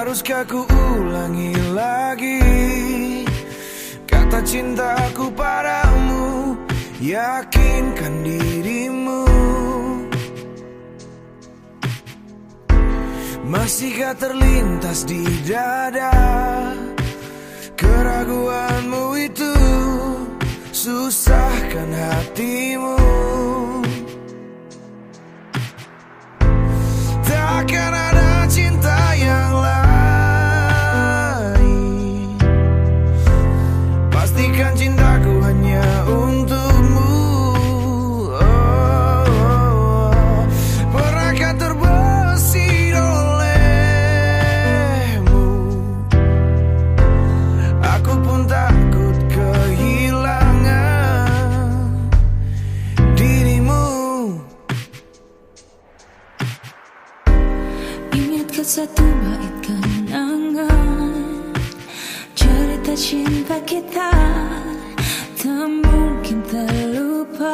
Haruskah ku ulangi lagi kata cintaku padamu? Yakinkan dirimu. Masihkah terlintas di dada keraguanmu itu? Susahkan hatimu. Takkan ada cinta yang lain. Pastikan cintaku hanya untukmu. Pernahkah terbesit olehmu? Aku pun takut kehilangan dirimu. Ingatkah satu bait kenangan cerita cinta kita tak mungkin terlupa.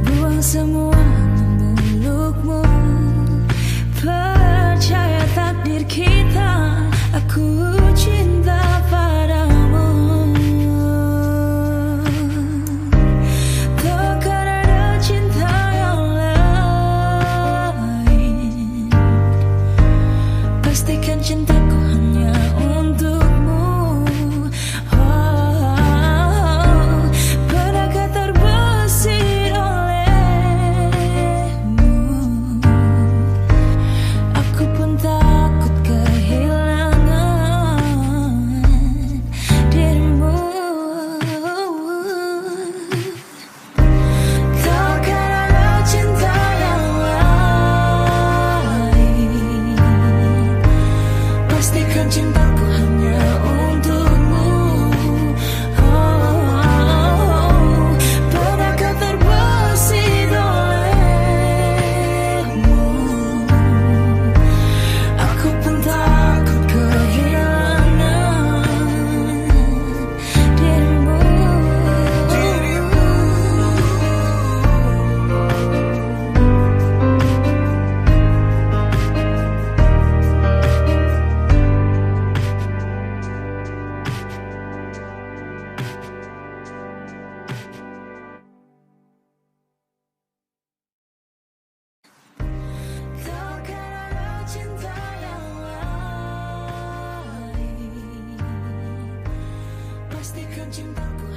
Buang semua memulukmu, percaya takdir kita. Aku cinta padamu. Takkan ada cinta yang lain. Pastikan cintaku hanya untukmu. Pernahkah terbesit olehmu? Aku pun takut kehilangan dirimu. Takkan ada cinta yang lain. Pastikan cintaku hanya untukmu. Pernahkah terbesit olehmu? Aku pun takut kehilangan dirimu. Takkan ada cinta yang lain. Pastikan cintaku